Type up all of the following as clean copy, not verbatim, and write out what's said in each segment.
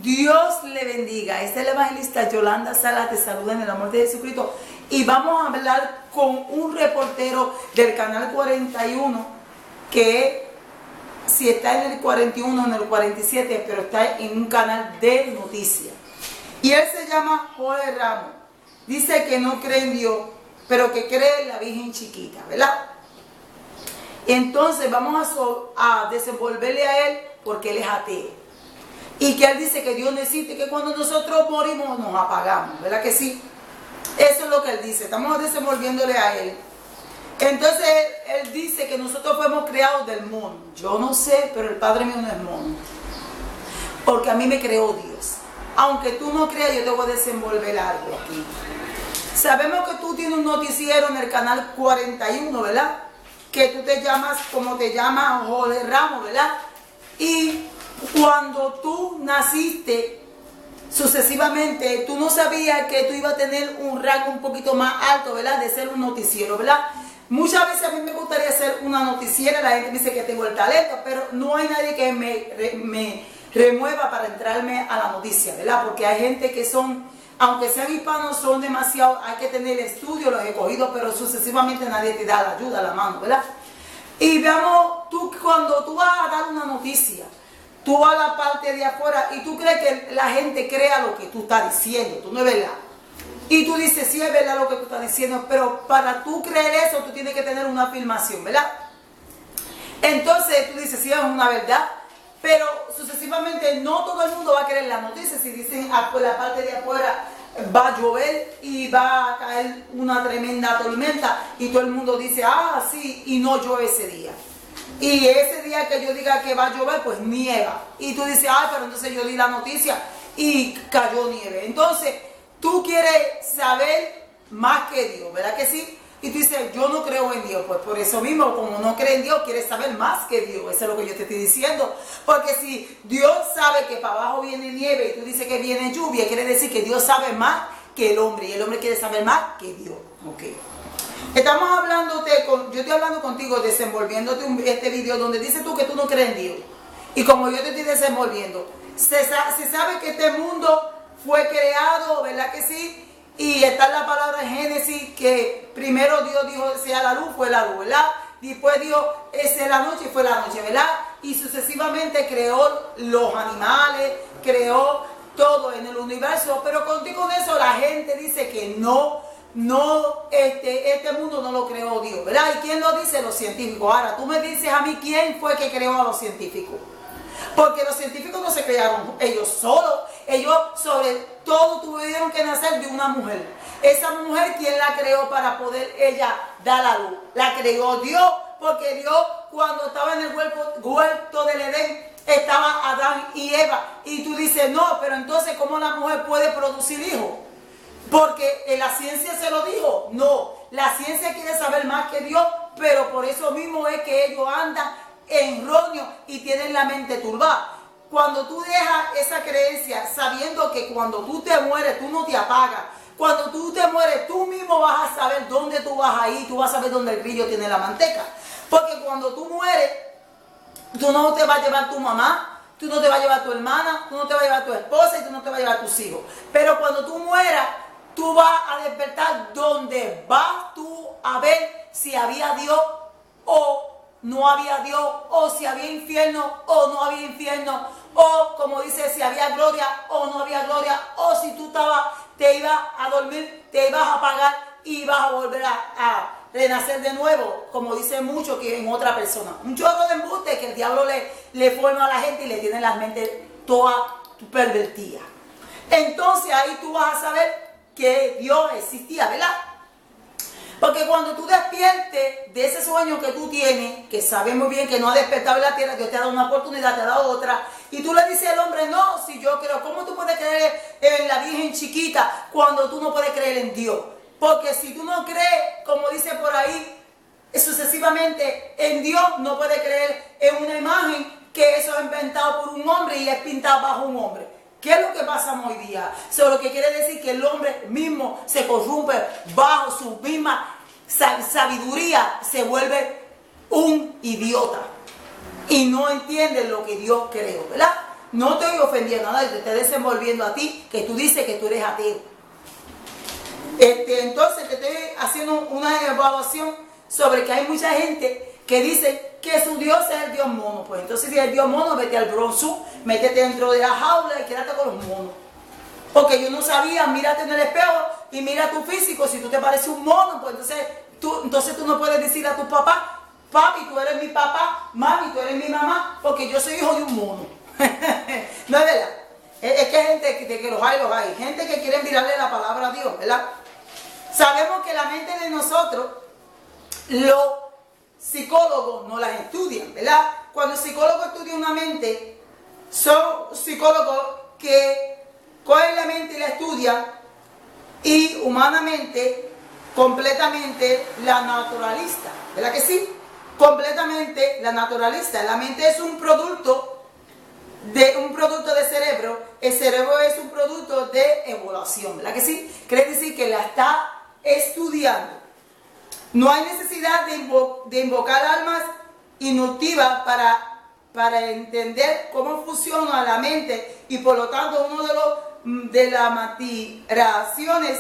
Dios le bendiga. Este es el evangelista Yolanda Salas, te saluda en el amor de Jesucristo. Y vamos a hablar con un reportero del canal 41, que si está en el 41 o en el 47, pero está en un canal de noticias. Y él se llama Joel Ramos. Dice que no cree en Dios, pero que cree en la Virgen Chiquita, ¿verdad? Entonces vamos a desenvolverle a él porque él es ateo. Y que él dice que Dios no existe, que cuando nosotros morimos nos apagamos, ¿verdad que sí? Eso es lo que él dice, estamos desenvolviéndole a él. Entonces él dice que nosotros fuimos creados del mono. Yo no sé, pero el Padre mío no es mono. Porque a mí me creó Dios. Aunque tú no creas, yo te voy a desenvolver algo aquí. Sabemos que tú tienes un noticiero en el canal 41, ¿verdad? Que tú te llamas, como te llamas, Joel Ramos, ¿verdad? Y cuando tú naciste, sucesivamente, tú no sabías que tú ibas a tener un rango un poquito más alto, ¿verdad? De ser un noticiero, ¿verdad? Muchas veces a mí me gustaría ser una noticiera, la gente me dice que tengo el talento, pero no hay nadie que me remueva para entrarme a la noticia, ¿verdad? Porque hay gente que son, aunque sean hispanos, son demasiado, hay que tener estudio, los he cogido, pero sucesivamente nadie te da la ayuda, la mano, ¿verdad? Y veamos, cuando tú vas a dar una noticia, tú vas a la parte de afuera y tú crees que la gente crea lo que tú estás diciendo, tú no es verdad. Y tú dices, sí es verdad lo que tú estás diciendo, pero para tú creer eso, tú tienes que tener una afirmación, ¿verdad? Entonces tú dices, sí es una verdad, pero sucesivamente no todo el mundo va a creer la noticia. Si dicen por la parte de afuera va a llover y va a caer una tremenda tormenta y todo el mundo dice, ah, sí, y no llueve ese día. Y ese día que yo diga que va a llover, pues nieva. Y tú dices, ah, pero entonces yo di la noticia y cayó nieve. Entonces, tú quieres saber más que Dios, ¿verdad que sí? Y tú dices, yo no creo en Dios. Pues por eso mismo, como no crees en Dios, quieres saber más que Dios. Eso es lo que yo te estoy diciendo. Porque si Dios sabe que para abajo viene nieve y tú dices que viene lluvia, quiere decir que Dios sabe más que el hombre. Y el hombre quiere saber más que Dios. Ok. Estamos hablándote, yo estoy hablando contigo, desenvolviéndote este video donde dices tú que tú no crees en Dios. Y como yo te estoy desenvolviendo, se sabe que este mundo fue creado, ¿verdad que sí? Y está en la palabra en Génesis que primero Dios dijo, sea la luz, fue la luz, ¿verdad? Después dijo, sea la noche, y fue la noche, ¿verdad? Y sucesivamente creó los animales, creó todo en el universo, pero contigo con eso la gente dice que este mundo no lo creó Dios, ¿verdad? ¿Y quién lo dice? Los científicos. Ahora, tú me dices a mí quién fue que creó a los científicos. Porque los científicos no se crearon ellos solos. Ellos sobre todo tuvieron que nacer de una mujer. Esa mujer, ¿quién la creó para poder ella dar la luz? La creó Dios, porque Dios cuando estaba en el huerto del Edén, estaba Adán y Eva. Y tú dices, no, pero entonces ¿cómo la mujer puede producir hijos? Porque la ciencia se lo dijo. No, la ciencia quiere saber más que Dios, pero por eso mismo es que ellos andan erróneos y tienen la mente turbada. Cuando tú dejas esa creencia sabiendo que cuando tú te mueres tú no te apagas, cuando tú te mueres tú mismo vas a saber dónde tú vas a ir, tú vas a saber dónde el grillo tiene la manteca. Porque cuando tú mueres, tú no te vas a llevar tu mamá, tú no te vas a llevar tu hermana, tú no te vas a llevar tu esposa y tú no te vas a llevar tus hijos. Pero cuando tú mueras, tú vas a despertar donde vas tú a ver si había Dios o no había Dios, o si había infierno o no había infierno, o como dice, si había gloria o no había gloria, o si tú te ibas a dormir, te ibas a apagar y ibas a volver a renacer de nuevo, como dicen muchos que en otra persona. Un chorro de embuste que el diablo le forma a la gente y le tiene las mentes todas pervertidas. Entonces ahí tú vas a saber que Dios existía, ¿verdad? Porque cuando tú despiertes de ese sueño que tú tienes, que sabes muy bien que no ha despertado en la tierra, Dios te ha dado una oportunidad, te ha dado otra, y tú le dices al hombre, no, si yo creo, ¿cómo tú puedes creer en la Virgen Chiquita cuando tú no puedes creer en Dios? Porque si tú no crees, como dice por ahí, sucesivamente en Dios, no puedes creer en una imagen que eso es inventado por un hombre y es pintado bajo un hombre. ¿Qué es lo que pasa hoy día? Eso lo que quiere decir que el hombre mismo se corrompe bajo su misma sabiduría, se vuelve un idiota y no entiende lo que Dios creó, ¿verdad? No estoy ofendiendo a nadie, te estoy desenvolviendo a ti, que tú dices que tú eres ateo. Entonces te estoy haciendo una evaluación sobre que hay mucha gente que dice que su Dios es el Dios mono. Pues entonces si es el Dios mono, vete al Bronx Zoo, métete dentro de la jaula y quédate con los monos. Porque yo no sabía, mírate en el espejo y mira tu físico. Si tú te pareces un mono, pues entonces tú no puedes decir a tu papá, papi, tú eres mi papá, mami, tú eres mi mamá, porque yo soy hijo de un mono. No es verdad. Es que hay gente que los hay. Gente que quiere mirarle la palabra a Dios, ¿verdad? Sabemos que la mente de nosotros, los psicólogos no las estudian, ¿verdad? Cuando el psicólogo estudia una mente, son psicólogos que cogen la mente y la estudian y humanamente, completamente la naturalista, ¿verdad que sí? Completamente la naturalista. La mente es un producto de cerebro. El cerebro es un producto de evaluación, ¿verdad que sí? Quiere decir que la está estudiando. No hay necesidad de invocar almas inductivas para entender cómo funciona la mente, y por lo tanto de las motivaciones,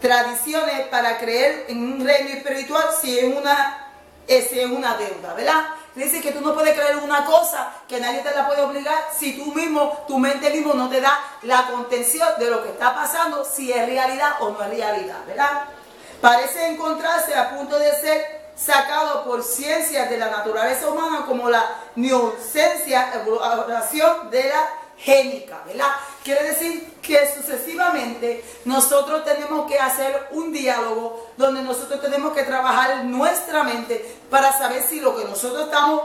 tradiciones para creer en un reino espiritual si es una deuda, ¿verdad? Dice que tú no puedes creer una cosa que nadie te la puede obligar si tú mismo, tu mente mismo no te da la contención de lo que está pasando, si es realidad o no es realidad, ¿verdad? Parece encontrarse a punto de ser sacado por ciencias de la naturaleza humana como la neurociencia, evaluación de la génica, ¿verdad? Quiere decir que sucesivamente nosotros tenemos que hacer un diálogo donde nosotros tenemos que trabajar nuestra mente para saber si lo que nosotros estamos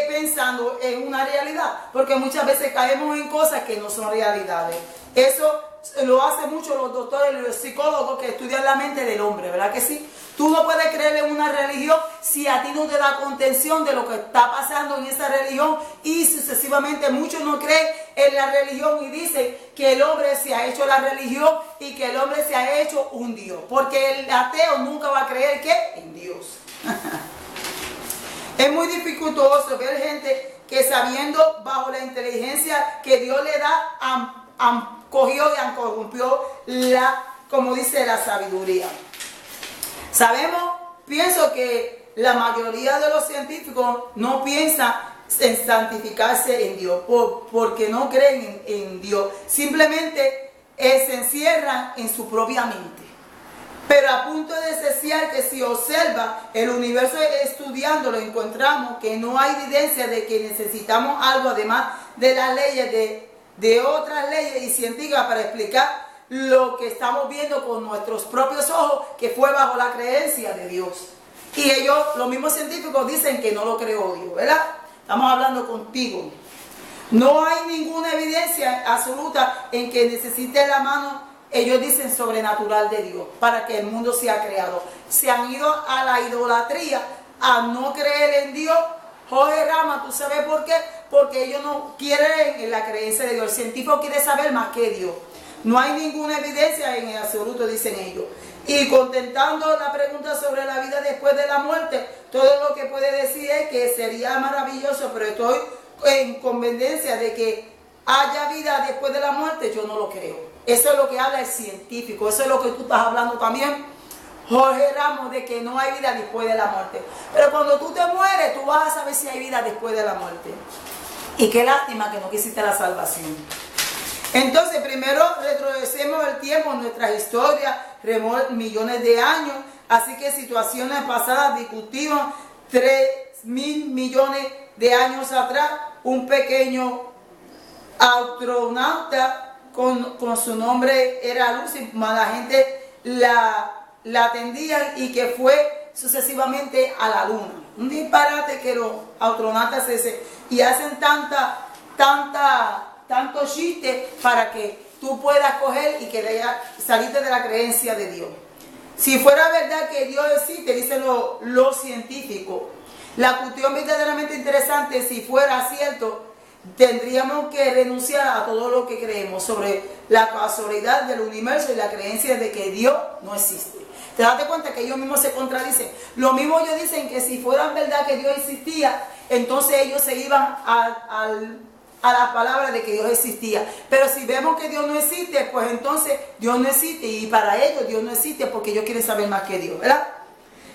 pensando es una realidad, porque muchas veces caemos en cosas que no son realidades. Eso lo hacen mucho los doctores y los psicólogos que estudian la mente del hombre, ¿verdad que sí? Tú no puedes creer en una religión si a ti no te da contención de lo que está pasando en esa religión, y sucesivamente muchos no creen en la religión y dicen que el hombre se ha hecho la religión y que el hombre se ha hecho un Dios, porque el ateo nunca va a creer que en Dios. Es muy dificultoso ver gente que sabiendo bajo la inteligencia que Dios le da, han cogido y han corrompido como dice, la sabiduría. Pienso que la mayoría de los científicos no piensan en santificarse en Dios, porque no creen en Dios. Simplemente se encierran en su propia mente. Pero a punto de desear que si observa el universo estudiándolo, encontramos que no hay evidencia de que necesitamos algo además de las leyes de otras leyes y científicas para explicar lo que estamos viendo con nuestros propios ojos, que fue bajo la creencia de Dios. Y ellos, los mismos científicos, dicen que no lo creó Dios, ¿verdad? Estamos hablando contigo. No hay ninguna evidencia absoluta en que necesite la mano, ellos dicen, sobrenatural de Dios para que el mundo sea creado. Se han ido a la idolatría, a no creer en Dios. Jorge Rama, ¿tú sabes por qué? Porque ellos no quieren en la creencia de Dios. El científico quiere saber más que Dios. No hay ninguna evidencia en el absoluto, dicen ellos. Y contestando la pregunta sobre la vida después de la muerte, todo lo que puede decir es que sería maravilloso, pero estoy en conveniencia de que haya vida después de la muerte, yo no lo creo. Eso es lo que habla el científico, eso es lo que tú estás hablando también, Jorge Ramos, de que no hay vida después de la muerte. Pero cuando tú te mueres, tú vas a saber si hay vida después de la muerte. Y qué lástima que no quisiste la salvación. Entonces, primero retrocedemos el tiempo, nuestras historias, millones de años, así que situaciones pasadas discutimos 3.000 millones de años atrás, un pequeño astronauta con su nombre era Lucy, la gente la atendían y que fue sucesivamente a la luna. Un disparate que los astronautas y hacen tanto chiste para que tú puedas coger y que salirte de la creencia de Dios. Si fuera verdad que Dios existe, dicen los científicos, la cuestión verdaderamente interesante, si fuera cierto, tendríamos que renunciar a todo lo que creemos sobre la casualidad del universo y la creencia de que Dios no existe. ¿Te das cuenta que ellos mismos se contradicen? Lo mismo ellos dicen que si fuera verdad que Dios existía, entonces ellos se iban a la palabra de que Dios existía. Pero si vemos que Dios no existe, pues entonces Dios no existe. Y para ellos Dios no existe porque ellos quieren saber más que Dios, ¿verdad?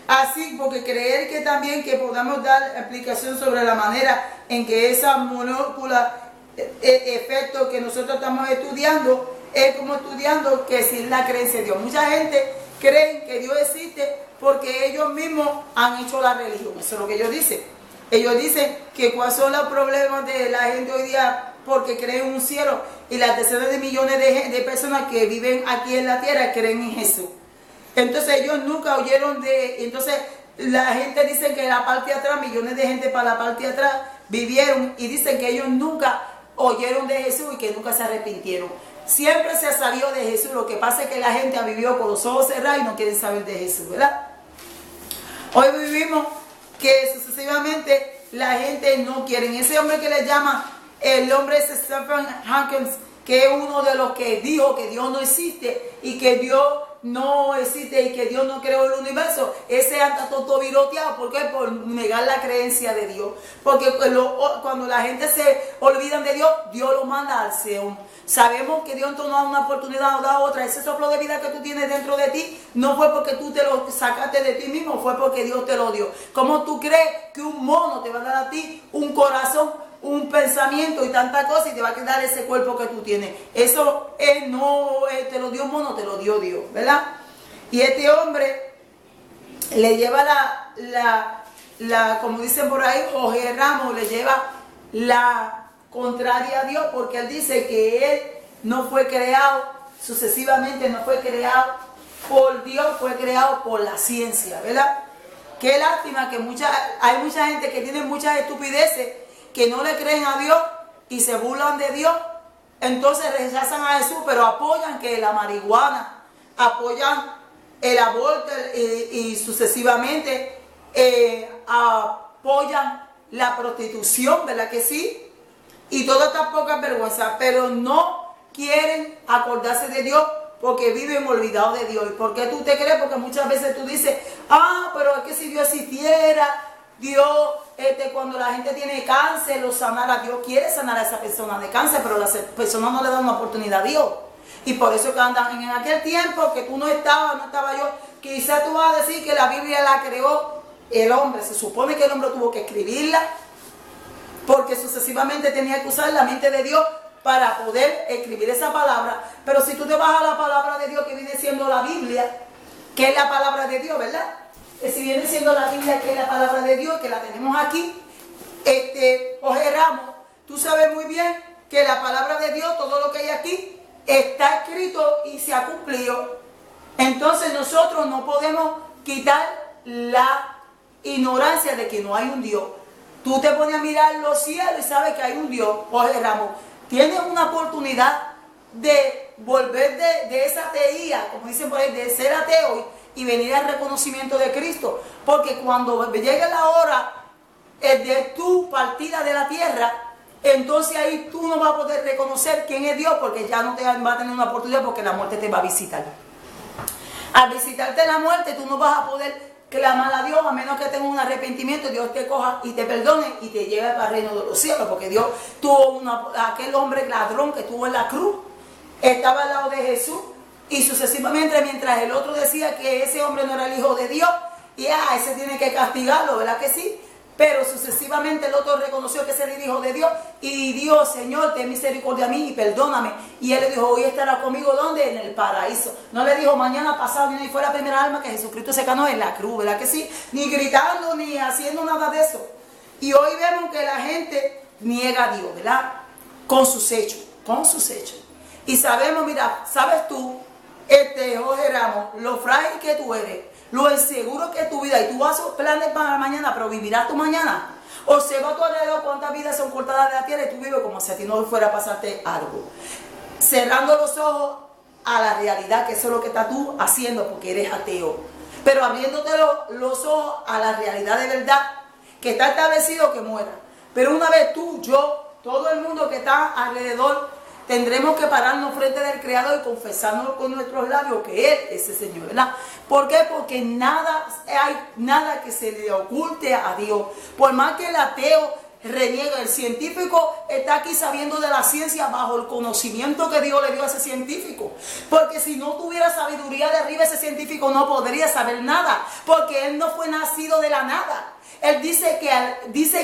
Así, porque creer que también que podamos dar explicación sobre la manera en que esa molécula, efecto que nosotros estamos estudiando, es como estudiando que sin la creencia de Dios. Mucha gente cree que Dios existe porque ellos mismos han hecho la religión. Eso es lo que ellos dicen. Ellos dicen que cuáles son los problemas de la gente hoy día porque creen en un cielo, y las decenas de millones de personas que viven aquí en la tierra creen en Jesús. Entonces ellos nunca oyeron de... Entonces la gente dice que la parte de atrás, millones de gente para la parte de atrás vivieron, y dicen que ellos nunca oyeron de Jesús y que nunca se arrepintieron. Siempre se salió de Jesús. Lo que pasa es que la gente ha vivido con los ojos cerrados y no quieren saber de Jesús, ¿verdad? Hoy vivimos que sucesivamente la gente no quiere. Ese hombre que le llama, el hombre es Stephen Hawking, que es uno de los que dijo que Dios no existe y que Dios no existe y que Dios no creó el universo. Ese anda todo viroteado. ¿Por qué? Por negar la creencia de Dios. Porque cuando la gente se olvida de Dios, Dios lo manda al Seón. Sabemos que Dios entonces nos da una oportunidad, nos da otra. Ese soplo de vida que tú tienes dentro de ti no fue porque tú te lo sacaste de ti mismo, fue porque Dios te lo dio. ¿Cómo tú crees que un mono te va a dar a ti un corazón, un pensamiento y tanta cosa, y te va a quedar ese cuerpo que tú tienes? Eso no te lo dio un mono, te lo dio Dios, ¿verdad? Y este hombre le lleva como dicen por ahí, Jorge Ramos le lleva la contraria a Dios, porque él dice que él no fue creado sucesivamente, no fue creado por Dios, fue creado por la ciencia, ¿verdad? Qué lástima que hay mucha gente que tiene muchas estupideces, que no le creen a Dios y se burlan de Dios. Entonces rechazan a Jesús, pero apoyan que la marihuana, apoyan el aborto y sucesivamente apoyan la prostitución, ¿verdad que sí? Y todas estas pocas vergüenzas, pero no quieren acordarse de Dios porque viven olvidados de Dios. ¿Y por qué tú te crees? Porque muchas veces tú dices, pero es que si Dios existiera, Dios, cuando la gente tiene cáncer, lo sanara. Dios quiere sanar a esa persona de cáncer, pero las personas no le dan una oportunidad a Dios. Y por eso que andan en aquel tiempo que tú no estaba yo, quizás tú vas a decir que la Biblia la creó el hombre. Se supone que el hombre tuvo que escribirla, porque sucesivamente tenía que usar la mente de Dios para poder escribir esa palabra. Pero si tú te vas a la palabra de Dios, que viene siendo la Biblia, que es la palabra de Dios, ¿verdad? Si viene siendo la Biblia, que es la palabra de Dios, que la tenemos aquí, Jorge Ramos, tú sabes muy bien que la palabra de Dios, todo lo que hay aquí, está escrito y se ha cumplido. Entonces nosotros no podemos quitar la ignorancia de que no hay un Dios. Tú te pones a mirar los cielos y sabes que hay un Dios. Jorge Ramos, tienes una oportunidad de volver de esa ateía, como dicen por ahí, de ser ateo y venir al reconocimiento de Cristo. Porque cuando llegue la hora de tu partida de la tierra, entonces ahí tú no vas a poder reconocer quién es Dios, porque ya no te va a tener una oportunidad, porque la muerte te va a visitar. Al visitarte la muerte, tú no vas a poder clamar a Dios, a menos que tengas un arrepentimiento, Dios te coja y te perdone y te lleve para el reino de los cielos, porque Dios tuvo aquel hombre ladrón que estuvo en la cruz, estaba al lado de Jesús, y sucesivamente, mientras el otro decía que ese hombre no era el hijo de Dios, y ese tiene que castigarlo, ¿verdad que sí? Pero sucesivamente el otro reconoció que ese era el hijo de Dios y dijo, Señor, ten misericordia a mí y perdóname. Y él le dijo, hoy estará conmigo, ¿dónde? En el paraíso. No le dijo, mañana pasado, ni fue la primera alma que Jesucristo se ganó en la cruz, ¿verdad que sí? Ni gritando, ni haciendo nada de eso. Y hoy vemos que la gente niega a Dios, ¿verdad? Con sus hechos, con sus hechos. Y sabemos, mira, sabes tú, Jorge Ramos, lo frágil que tú eres, lo inseguro que es tu vida, y tú haces planes para mañana, pero vivirás tu mañana. Observa a tu alrededor cuántas vidas son cortadas de la tierra y tú vives como si a ti no fuera a pasarte algo. Cerrando los ojos a la realidad, que eso es lo que estás tú haciendo porque eres ateo. Pero abriéndote los ojos a la realidad de verdad, que está establecido que muera. Pero una vez tú, yo, todo el mundo que está alrededor, tendremos que pararnos frente del Creador y confesarnos con nuestros labios que Él es el Señor, ¿verdad? ¿Por qué? Porque hay nada que se le oculte a Dios. Por más que el ateo reniega. El científico está aquí sabiendo de la ciencia bajo el conocimiento que Dios le dio a ese científico. Porque si no tuviera sabiduría de arriba, ese científico no podría saber nada. Porque él no fue nacido de la nada. Él dice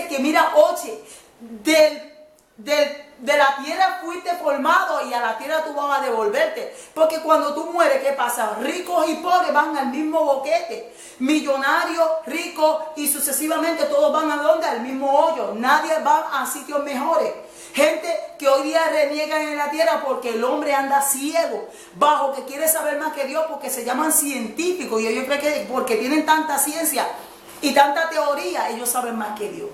que mira, oye, de la tierra fuiste formado y a la tierra tú vas a devolverte. Porque cuando tú mueres, ¿qué pasa? Ricos y pobres van al mismo boquete. Millonarios, ricos y sucesivamente todos van a dónde? Al mismo hoyo. Nadie va a sitios mejores. Gente que hoy día reniegan en la tierra porque el hombre anda ciego, bajo que quiere saber más que Dios, porque se llaman científicos. Y yo creo que porque tienen tanta ciencia y tanta teoría, ellos saben más que Dios.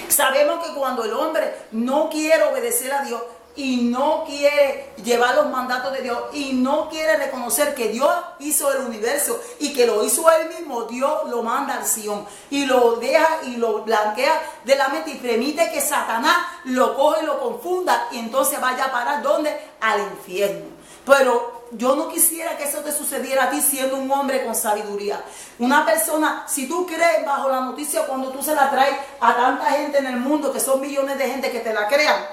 Sabemos que cuando el hombre no quiere obedecer a Dios y no quiere llevar los mandatos de Dios y no quiere reconocer que Dios hizo el universo y que lo hizo él mismo, Dios lo manda al Sion y lo deja y lo blanquea de la mente y permite que Satanás lo coge y lo confunda y entonces vaya a parar ¿dónde? Al infierno. Pero yo no quisiera que eso te sucediera a ti siendo un hombre con sabiduría. Una persona, si tú crees bajo la noticia cuando tú se la traes a tanta gente en el mundo, que son millones de gente que te la crean,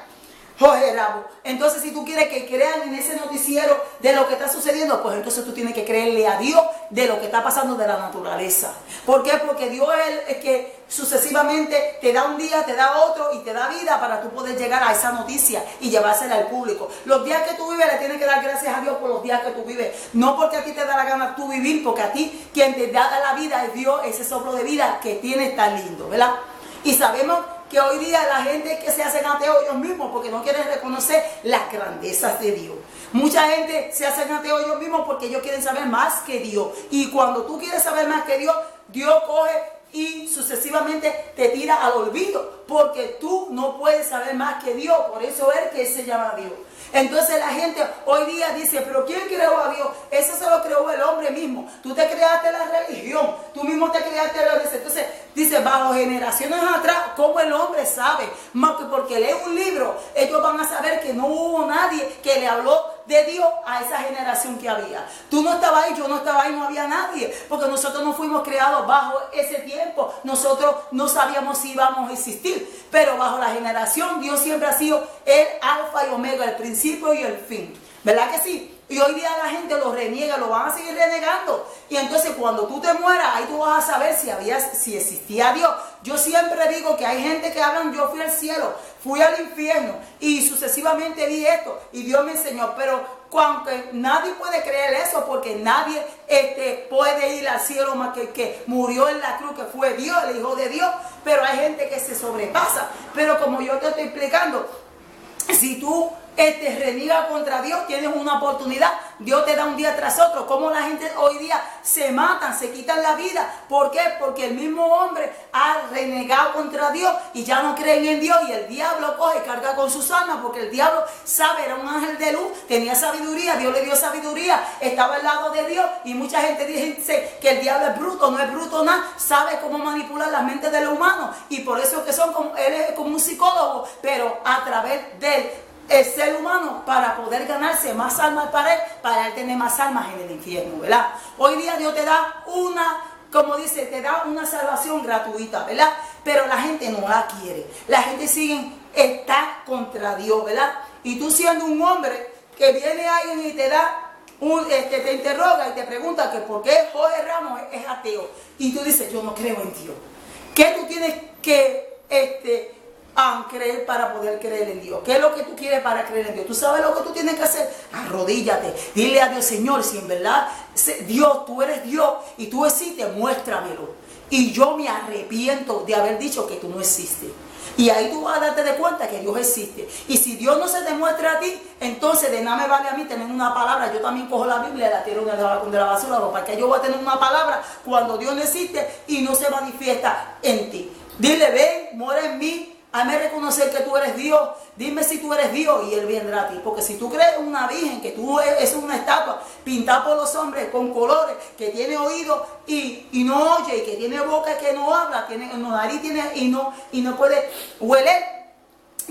Jorge Ramos, entonces si tú quieres que crean en ese noticiero de lo que está sucediendo, pues entonces tú tienes que creerle a Dios de lo que está pasando de la naturaleza. ¿Por qué? Porque Dios es el que sucesivamente te da un día, te da otro y te da vida para tú poder llegar a esa noticia y llevársela al público. Los días que tú vives le tienes que dar gracias a Dios por los días que tú vives. No porque a ti te da la gana tú vivir, porque a ti quien te da la vida es Dios, ese soplo de vida que tienes tan lindo, ¿verdad? Y sabemos que hoy día la gente que se hacen ateos ellos mismos porque no quieren reconocer las grandezas de Dios. Mucha gente se hacen ateos ellos mismos porque ellos quieren saber más que Dios. Y cuando tú quieres saber más que Dios, Dios coge y sucesivamente te tira al olvido. Porque tú no puedes saber más que Dios. Por eso es que se llama Dios. Entonces la gente hoy día dice, pero ¿quién creó a Dios? Eso se lo creó el hombre mismo. Tú te creaste la religión, tú mismo te creaste la religión. Entonces dice, bajo generaciones atrás, ¿cómo el hombre sabe? Más que porque lee un libro, ellos van a saber que no hubo nadie que le habló de Dios a esa generación que había. Tú no estabas ahí, yo no estaba ahí, no había nadie, porque nosotros no fuimos creados bajo ese tiempo. Nosotros no sabíamos si íbamos a existir, pero bajo la generación Dios siempre ha sido el alfa y omega, el principio y el fin. ¿Verdad que sí? Y hoy día la gente lo reniega, lo van a seguir renegando. Y entonces cuando tú te mueras, ahí tú vas a saber si existía Dios. Yo siempre digo que hay gente que hablan, yo fui al cielo, fui al infierno y sucesivamente vi esto y Dios me enseñó. Pero aunque nadie puede creer eso porque nadie puede ir al cielo más que el que murió en la cruz, que fue Dios, el Hijo de Dios. Pero hay gente que se sobrepasa. Pero como yo te estoy explicando, si tú reniegas contra Dios, tienes una oportunidad. Dios te da un día tras otro. Como la gente hoy día se matan, se quitan la vida. ¿Por qué? Porque el mismo hombre ha renegado contra Dios y ya no creen en Dios. Y el diablo coge y carga con sus almas, porque el diablo sabe, era un ángel de luz, tenía sabiduría, Dios le dio sabiduría, estaba al lado de Dios. Y mucha gente dice que el diablo es bruto, no es bruto nada, sabe cómo manipular la mente de los humanos. Y por eso que él es como un psicólogo, pero a través de el ser humano, para poder ganarse más almas para él tener más almas en el infierno, ¿verdad? Hoy día Dios te da como dice, te da una salvación gratuita, ¿verdad? Pero la gente no la quiere. La gente está contra Dios, ¿verdad? Y tú siendo un hombre que viene alguien y te da te interroga y te pregunta que por qué Jorge Ramos es ateo. Y tú dices, yo no creo en Dios. ¿Qué tú tienes que creer para poder creer en Dios? ¿Qué es lo que tú quieres para creer en Dios? ¿Tú sabes lo que tú tienes que hacer? Arrodíllate, dile a Dios, Señor, si en verdad Dios, tú eres Dios y tú existes, muéstramelo. Y yo me arrepiento de haber dicho que tú no existes. Y ahí tú vas a darte de cuenta que Dios existe. Y si Dios no se demuestra a ti, entonces de nada me vale a mí tener una palabra. Yo también cojo la Biblia y la tiro de la basura, porque yo voy a tener una palabra cuando Dios no existe y no se manifiesta en ti. Dile, ven, muere en mí. Hazme reconocer que tú eres Dios. Dime si tú eres Dios y Él vendrá a ti. Porque si tú crees una virgen, que tú es una estatua pintada por los hombres con colores, que tiene oídos y no oye, y que tiene boca que no habla, tiene nariz y no puede hueler,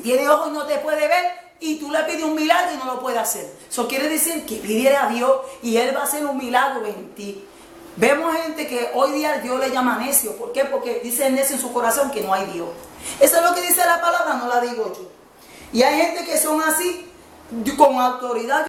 tiene ojos y no te puede ver, y tú le pides un milagro y no lo puede hacer. Eso quiere decir que pidiera a Dios y Él va a hacer un milagro en ti. Vemos gente que hoy día Dios le llama necio. ¿Por qué? Porque dice necio en su corazón que no hay Dios. Eso es lo que dice la palabra, no la digo yo. Y hay gente que son así, con autoridad.